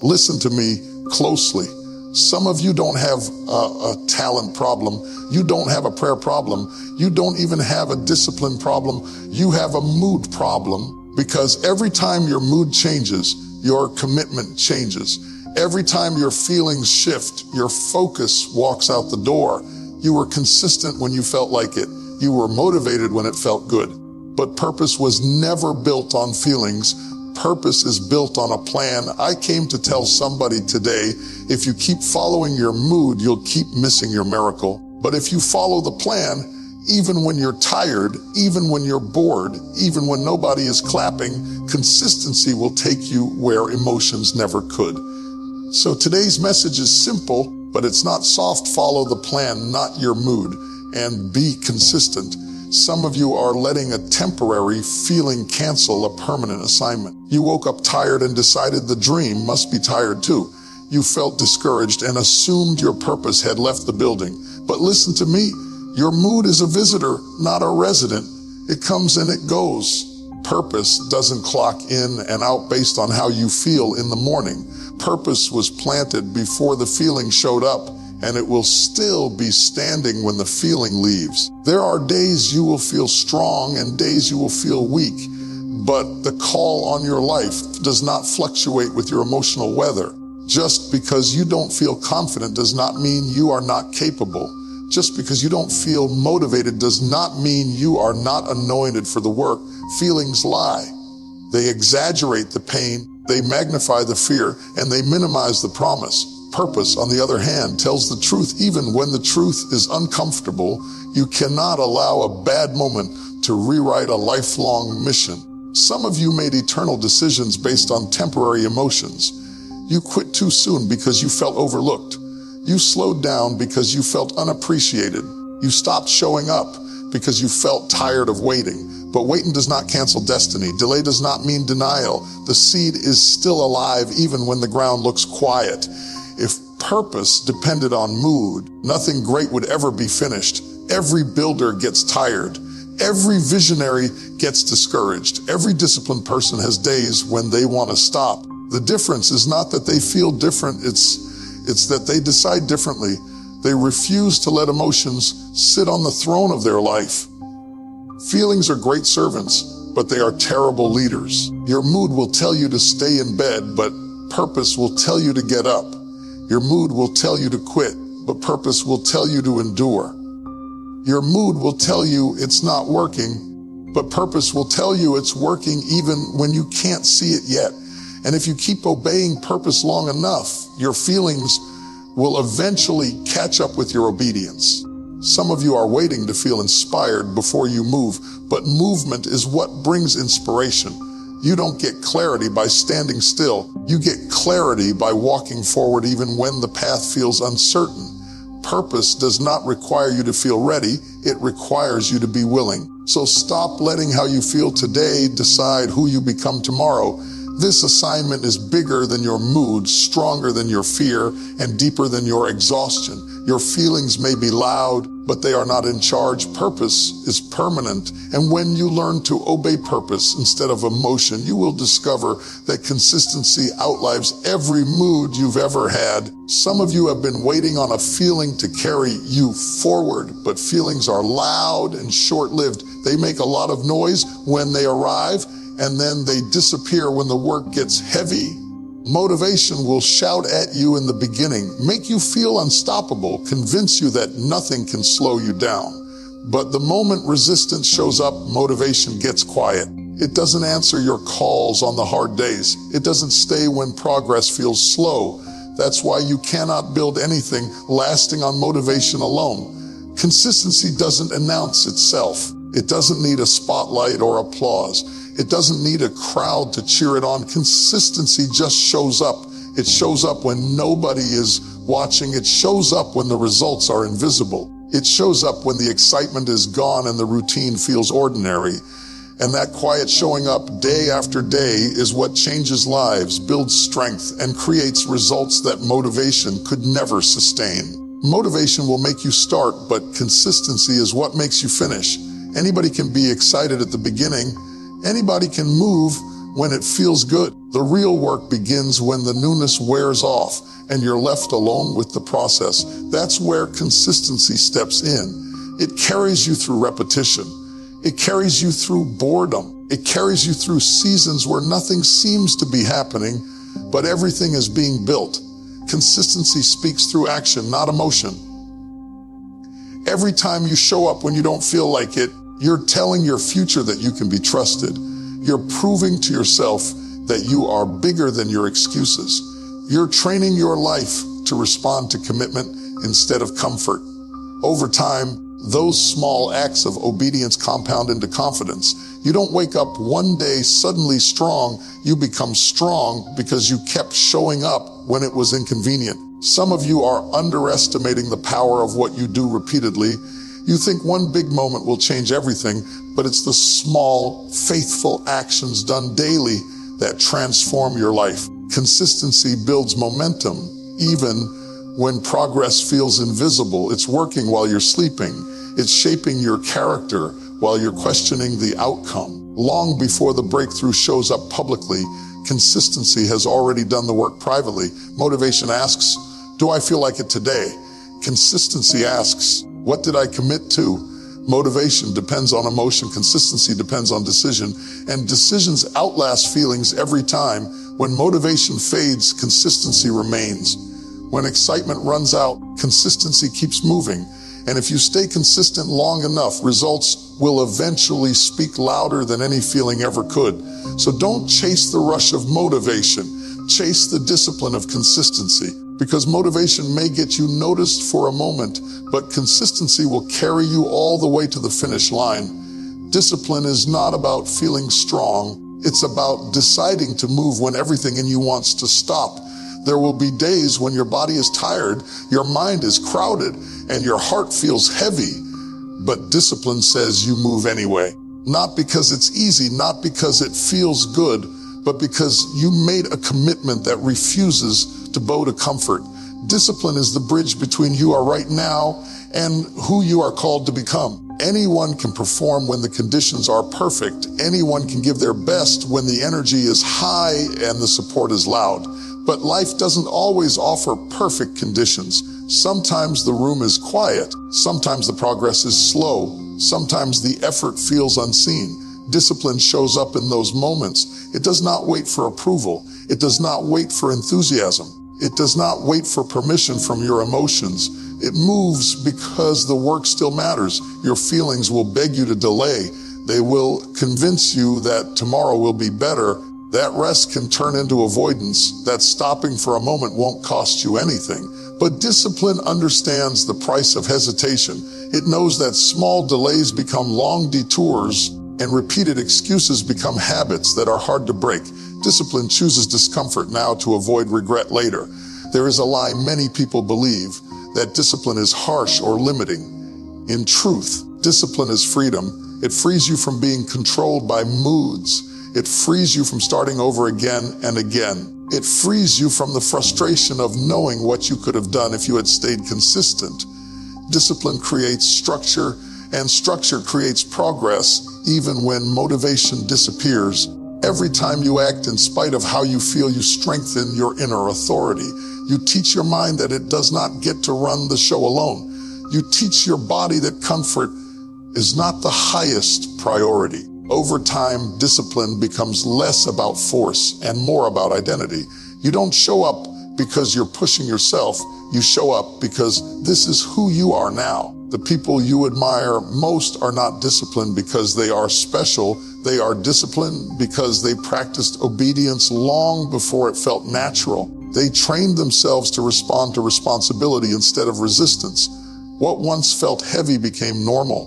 Listen to me closely. Some of you don't have a talent problem. You don't have a prayer problem. You don't even have a discipline problem. You have a mood problem, because every time your mood changes, your commitment changes. Every time your feelings shift, your focus walks out the door. You were consistent when you felt like it. You were motivated when it felt good. But purpose was never built on feelings. Purpose is built on a plan. I came to tell somebody today, if you keep following your mood, you'll keep missing your miracle. But if you follow the plan, even when you're tired, even when you're bored, even when nobody is clapping, consistency will take you where emotions never could. So today's message is simple, but it's not soft. Follow the plan, not your mood, and be consistent. Some of you are letting a temporary feeling cancel a permanent assignment. You woke up tired and decided the dream must be tired too. You felt discouraged and assumed your purpose had left the building. But listen to me, your mood is a visitor, not a resident. It comes and it goes. Purpose doesn't clock in and out based on how you feel in the morning. Purpose was planted before the feeling showed up, and it will still be standing when the feeling leaves. There are days you will feel strong and days you will feel weak, but the call on your life does not fluctuate with your emotional weather. Just because you don't feel confident does not mean you are not capable. Just because you don't feel motivated does not mean you are not anointed for the work. Feelings lie. They exaggerate the pain, they magnify the fear, and they minimize the promise. Purpose, on the other hand, tells the truth even when the truth is uncomfortable. You cannot allow a bad moment to rewrite a lifelong mission. Some of you made eternal decisions based on temporary emotions. You quit too soon because you felt overlooked. You slowed down because you felt unappreciated. You stopped showing up because you felt tired of waiting. But waiting does not cancel destiny. Delay does not mean denial. The seed is still alive even when the ground looks quiet. If purpose depended on mood, nothing great would ever be finished. Every builder gets tired. Every visionary gets discouraged. Every disciplined person has days when they want to stop. The difference is not that they feel different, it's that they decide differently. They refuse to let emotions sit on the throne of their life. Feelings are great servants, but they are terrible leaders. Your mood will tell you to stay in bed, but purpose will tell you to get up. Your mood will tell you to quit, but purpose will tell you to endure. Your mood will tell you it's not working, but purpose will tell you it's working even when you can't see it yet. And if you keep obeying purpose long enough, your feelings will eventually catch up with your obedience. Some of you are waiting to feel inspired before you move, but movement is what brings inspiration. You don't get clarity by standing still. You get clarity by walking forward even when the path feels uncertain. Purpose does not require you to feel ready. It requires you to be willing. So stop letting how you feel today decide who you become tomorrow. This assignment is bigger than your mood, stronger than your fear, and deeper than your exhaustion. Your feelings may be loud, but they are not in charge. Purpose is permanent. And when you learn to obey purpose instead of emotion, you will discover that consistency outlives every mood you've ever had. Some of you have been waiting on a feeling to carry you forward, but feelings are loud and short-lived. They make a lot of noise when they arrive, and then they disappear when the work gets heavy. Motivation will shout at you in the beginning, make you feel unstoppable, convince you that nothing can slow you down. But the moment resistance shows up, motivation gets quiet. It doesn't answer your calls on the hard days. It doesn't stay when progress feels slow. That's why you cannot build anything lasting on motivation alone. Consistency doesn't announce itself. It doesn't need a spotlight or applause. It doesn't need a crowd to cheer it on. Consistency just shows up. It shows up when nobody is watching. It shows up when the results are invisible. It shows up when the excitement is gone and the routine feels ordinary. And that quiet showing up day after day is what changes lives, builds strength, and creates results that motivation could never sustain. Motivation will make you start, but consistency is what makes you finish. Anybody can be excited at the beginning. Anybody can move, when it feels good. The real work begins when the newness wears off and you're left alone with the process. That's where consistency steps in. It carries you through repetition. It carries you through boredom. It carries you through seasons where nothing seems to be happening, but everything is being built. Consistency speaks through action, not emotion. Every time you show up when you don't feel like it, you're telling your future that you can be trusted. You're proving to yourself that you are bigger than your excuses. You're training your life to respond to commitment instead of comfort. Over time, those small acts of obedience compound into confidence. You don't wake up one day suddenly strong. You become strong because you kept showing up when it was inconvenient. Some of you are underestimating the power of what you do repeatedly. You think one big moment will change everything, but it's the small, faithful actions done daily that transform your life. Consistency builds momentum, even when progress feels invisible. It's working while you're sleeping. It's shaping your character while you're questioning the outcome. Long before the breakthrough shows up publicly, consistency has already done the work privately. Motivation asks, do I feel like it today? Consistency asks, what did I commit to? Motivation depends on emotion. Consistency depends on decision. And decisions outlast feelings every time. When motivation fades, consistency remains. When excitement runs out, consistency keeps moving. And if you stay consistent long enough, results will eventually speak louder than any feeling ever could. So don't chase the rush of motivation. Chase the discipline of consistency. Because motivation may get you noticed for a moment, but consistency will carry you all the way to the finish line. Discipline is not about feeling strong. It's about deciding to move when everything in you wants to stop. There will be days when your body is tired, your mind is crowded, and your heart feels heavy. But discipline says you move anyway. Not because it's easy, not because it feels good, but because you made a commitment that refuses to bow to comfort. Discipline is the bridge between you are right now and who you are called to become. Anyone can perform when the conditions are perfect. Anyone can give their best when the energy is high and the support is loud. But life doesn't always offer perfect conditions. Sometimes the room is quiet. Sometimes the progress is slow. Sometimes the effort feels unseen. Discipline shows up in those moments. It does not wait for approval. It does not wait for enthusiasm. It does not wait for permission from your emotions. It moves because the work still matters. Your feelings will beg you to delay. They will convince you that tomorrow will be better. That rest can turn into avoidance. That stopping for a moment won't cost you anything. But discipline understands the price of hesitation. It knows that small delays become long detours and repeated excuses become habits that are hard to break. Discipline chooses discomfort now to avoid regret later. There is a lie many people believe, that discipline is harsh or limiting. In truth, discipline is freedom. It frees you from being controlled by moods. It frees you from starting over again and again. It frees you from the frustration of knowing what you could have done if you had stayed consistent. Discipline creates structure, and structure creates progress, even when motivation disappears. Every time you act in spite of how you feel, you strengthen your inner authority. You teach your mind that it does not get to run the show alone. You teach your body that comfort is not the highest priority. Over time, discipline becomes less about force and more about identity. You don't show up because you're pushing yourself. You show up because this is who you are now. The people you admire most are not disciplined because they are special. They are disciplined because they practiced obedience long before it felt natural. They trained themselves to respond to responsibility instead of resistance. What once felt heavy became normal.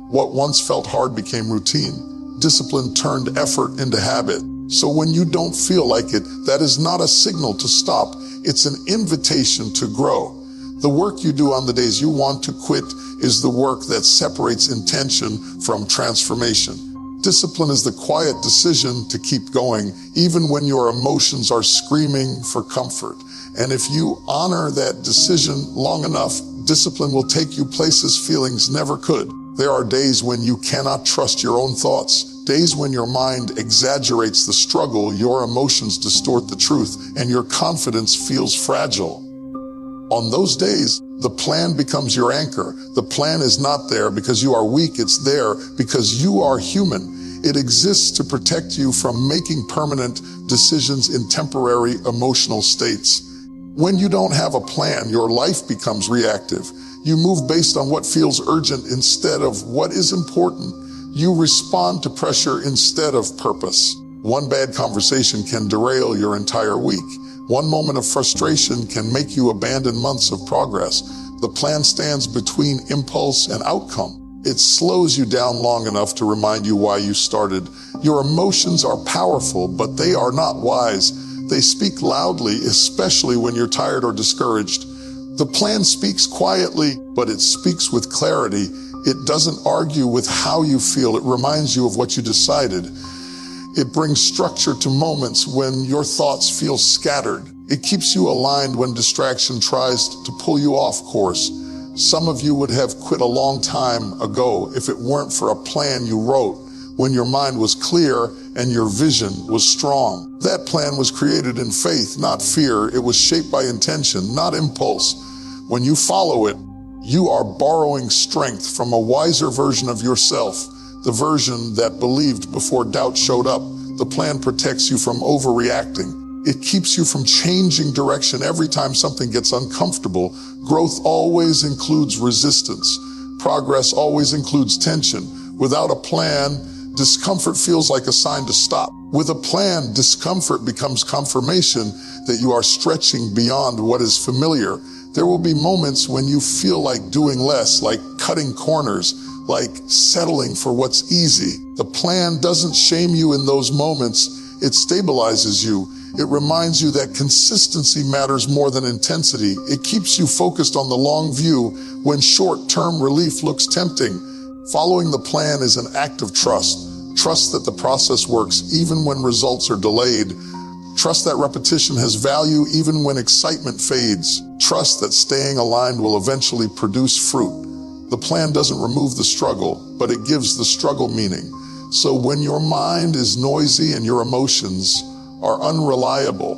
What once felt hard became routine. Discipline turned effort into habit. So when you don't feel like it, that is not a signal to stop. It's an invitation to grow. The work you do on the days you want to quit is the work that separates intention from transformation. Discipline is the quiet decision to keep going, even when your emotions are screaming for comfort. And if you honor that decision long enough, discipline will take you places feelings never could. There are days when you cannot trust your own thoughts, Days when your mind exaggerates the struggle, your emotions distort the truth, and your confidence feels fragile. On those days, the plan becomes your anchor. The plan is not there because you are weak. It's there because you are human. It exists to protect you from making permanent decisions in temporary emotional states. When you don't have a plan, your life becomes reactive. You move based on what feels urgent instead of what is important. You respond to pressure instead of purpose. One bad conversation can derail your entire week. One moment of frustration can make you abandon months of progress. The plan stands between impulse and outcome. It slows you down long enough to remind you why you started. Your emotions are powerful, but they are not wise. They speak loudly, especially when you're tired or discouraged. The plan speaks quietly, but it speaks with clarity. It doesn't argue with how you feel. It reminds you of what you decided. It brings structure to moments when your thoughts feel scattered. It keeps you aligned when distraction tries to pull you off course. Some of you would have quit a long time ago if it weren't for a plan you wrote when your mind was clear and your vision was strong. That plan was created in faith, not fear. It was shaped by intention, not impulse. When you follow it, you are borrowing strength from a wiser version of yourself, the version that believed before doubt showed up. The plan protects you from overreacting. It keeps you from changing direction every time something gets uncomfortable. Growth always includes resistance. Progress always includes tension. Without a plan, discomfort feels like a sign to stop. With a plan, discomfort becomes confirmation that you are stretching beyond what is familiar. There will be moments when you feel like doing less, like cutting corners, like settling for what's easy. The plan doesn't shame you in those moments. It stabilizes you. It reminds you that consistency matters more than intensity. It keeps you focused on the long view when short-term relief looks tempting. Following the plan is an act of trust. Trust that the process works even when results are delayed. Trust that repetition has value even when excitement fades. Trust that staying aligned will eventually produce fruit. The plan doesn't remove the struggle, but it gives the struggle meaning. So when your mind is noisy and your emotions are unreliable,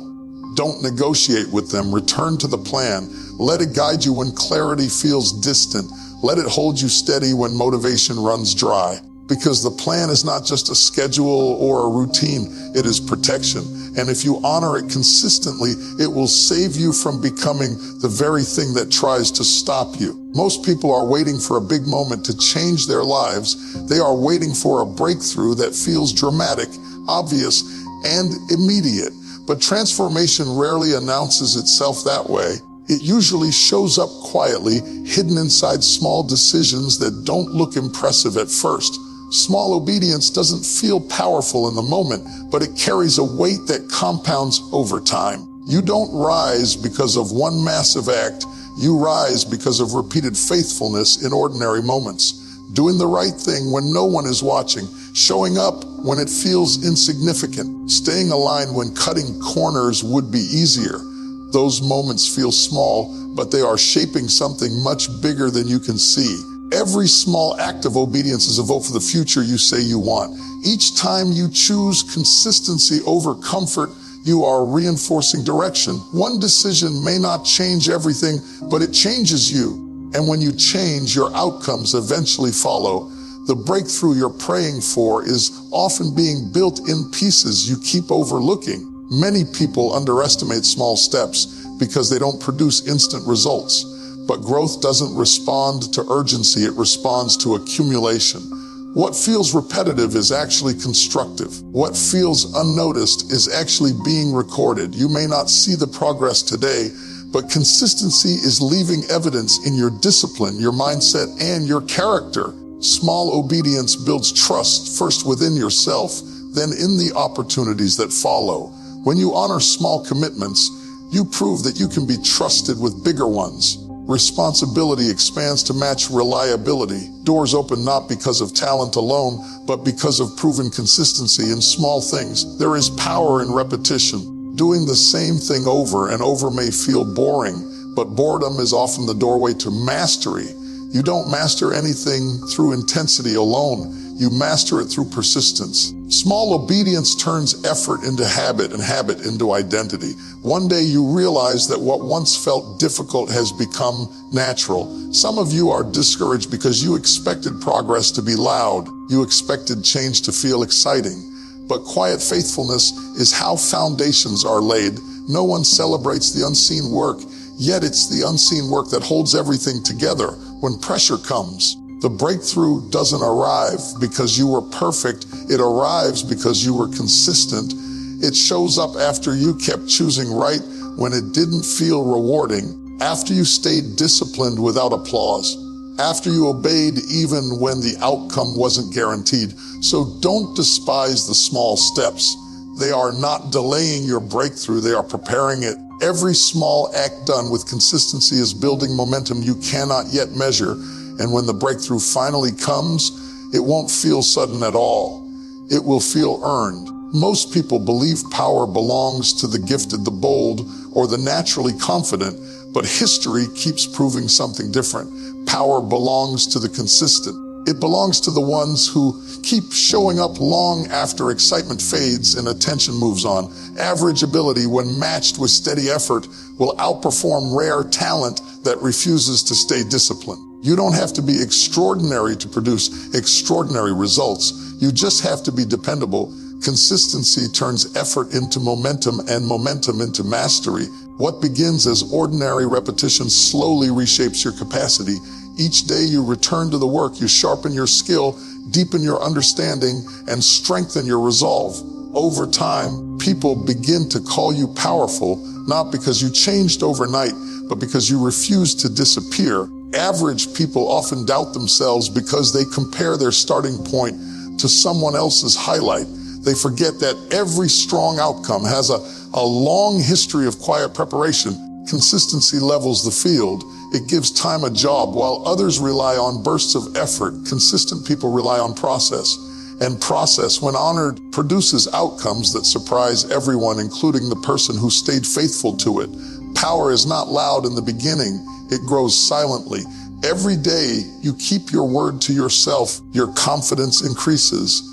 don't negotiate with them. Return to the plan. Let it guide you when clarity feels distant. Let it hold you steady when motivation runs dry. Because the plan is not just a schedule or a routine, it is protection. And if you honor it consistently, it will save you from becoming the very thing that tries to stop you. Most people are waiting for a big moment to change their lives. They are waiting for a breakthrough that feels dramatic, obvious, and immediate. But transformation rarely announces itself that way. It usually shows up quietly, hidden inside small decisions that don't look impressive at first. Small obedience doesn't feel powerful in the moment, but it carries a weight that compounds over time. You don't rise because of one massive act. You rise because of repeated faithfulness in ordinary moments. Doing the right thing when no one is watching, showing up when it feels insignificant, staying aligned when cutting corners would be easier. Those moments feel small, but they are shaping something much bigger than you can see. Every small act of obedience is a vote for the future you say you want. Each time you choose consistency over comfort, you are reinforcing direction. One decision may not change everything, but it changes you. And when you change, your outcomes eventually follow. The breakthrough you're praying for is often being built in pieces you keep overlooking. Many people underestimate small steps because they don't produce instant results. But growth doesn't respond to urgency, it responds to accumulation. What feels repetitive is actually constructive. What feels unnoticed is actually being recorded. You may not see the progress today, but consistency is leaving evidence in your discipline, your mindset, and your character. Small obedience builds trust, first within yourself, then in the opportunities that follow. When you honor small commitments, you prove that you can be trusted with bigger ones. Responsibility expands to match reliability. Doors open not because of talent alone, but because of proven consistency in small things. There is power in repetition. Doing the same thing over and over may feel boring, but boredom is often the doorway to mastery. You don't master anything through intensity alone. You master it through persistence. Small obedience turns effort into habit and habit into identity. One day you realize that what once felt difficult has become natural. Some of you are discouraged because you expected progress to be loud. You expected change to feel exciting. But quiet faithfulness is how foundations are laid. No one celebrates the unseen work, yet it's the unseen work that holds everything together. When pressure comes, the breakthrough doesn't arrive because you were perfect. It arrives because you were consistent. It shows up after you kept choosing right when it didn't feel rewarding, after you stayed disciplined without applause, after you obeyed even when the outcome wasn't guaranteed. So don't despise the small steps. They are not delaying your breakthrough, they are preparing it. Every small act done with consistency is building momentum you cannot yet measure. And when the breakthrough finally comes, it won't feel sudden at all. It will feel earned. Most people believe power belongs to the gifted, the bold, or the naturally confident, but history keeps proving something different. Power belongs to the consistent. It belongs to the ones who keep showing up long after excitement fades and attention moves on. Average ability, when matched with steady effort, will outperform rare talent that refuses to stay disciplined. You don't have to be extraordinary to produce extraordinary results. You just have to be dependable. Consistency turns effort into momentum and momentum into mastery. What begins as ordinary repetition slowly reshapes your capacity. Each day you return to the work, you sharpen your skill, deepen your understanding, and strengthen your resolve. Over time, people begin to call you powerful, not because you changed overnight, but because you refused to disappear. Average people often doubt themselves because they compare their starting point to someone else's highlight. They forget that every strong outcome has a long history of quiet preparation. Consistency levels the field. It gives time a job. While others rely on bursts of effort, consistent people rely on process. And process, when honored, produces outcomes that surprise everyone, including the person who stayed faithful to it. Power is not loud in the beginning. It grows silently. Every day you keep your word to yourself, your confidence increases.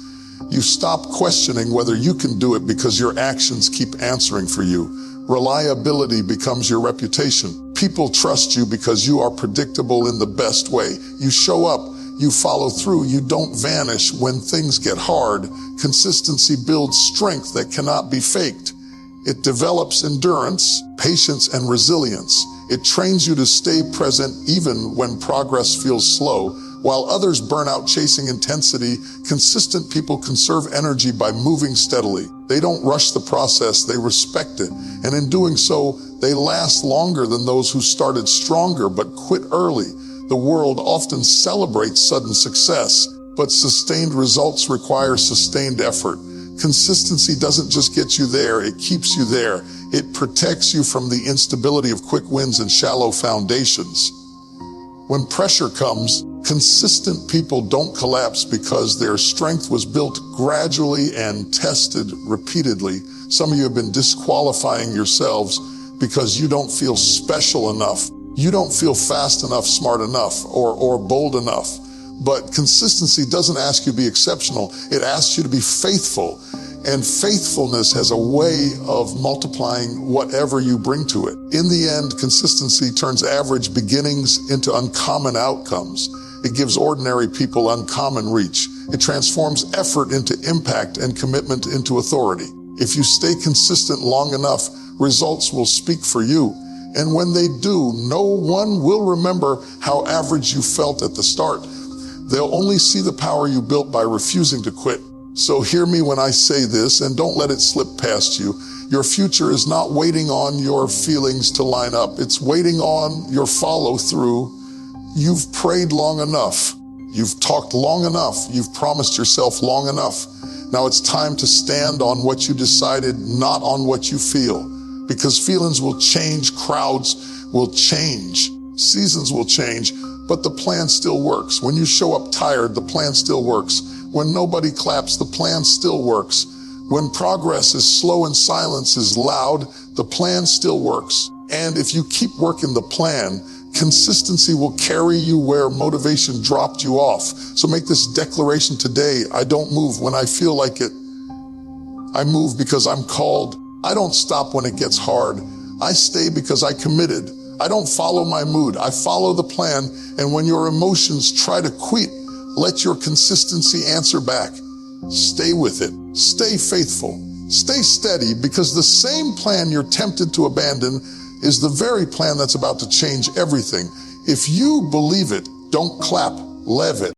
You stop questioning whether you can do it because your actions keep answering for you. Reliability becomes your reputation. People trust you because you are predictable in the best way. You show up, you follow through, you don't vanish when things get hard. Consistency builds strength that cannot be faked. It develops endurance, patience, and resilience. It trains you to stay present even when progress feels slow. While others burn out chasing intensity, consistent people conserve energy by moving steadily. They don't rush the process, they respect it. And in doing so, they last longer than those who started stronger but quit early. The world often celebrates sudden success, but sustained results require sustained effort. Consistency doesn't just get you there, it keeps you there. It protects you from the instability of quick wins and shallow foundations. When pressure comes, consistent people don't collapse because their strength was built gradually and tested repeatedly. Some of you have been disqualifying yourselves because you don't feel special enough. You don't feel fast enough, smart enough, or bold enough. But consistency doesn't ask you to be exceptional. It asks you to be faithful. And faithfulness has a way of multiplying whatever you bring to it. In the end, consistency turns average beginnings into uncommon outcomes. It gives ordinary people uncommon reach. It transforms effort into impact and commitment into authority. If you stay consistent long enough, results will speak for you. And when they do, no one will remember how average you felt at the start. They'll only see the power you built by refusing to quit. So hear me when I say this, and don't let it slip past you. Your future is not waiting on your feelings to line up. It's waiting on your follow through. You've prayed long enough. You've talked long enough. You've promised yourself long enough. Now it's time to stand on what you decided, not on what you feel. Because feelings will change, crowds will change, seasons will change, but the plan still works. When you show up tired, the plan still works. When nobody claps, the plan still works. When progress is slow and silence is loud, the plan still works. And if you keep working the plan, Consistency will carry you where motivation dropped you off. So make this declaration today. I don't move when I feel like it. I move because I'm called. I don't stop when it gets hard. I stay because I committed. I don't follow my mood. I follow the plan. And when your emotions try to quit, let your consistency answer back. Stay with it. Stay faithful. Stay steady, because the same plan you're tempted to abandon is the very plan that's about to change everything. If you believe it, don't clap, live it.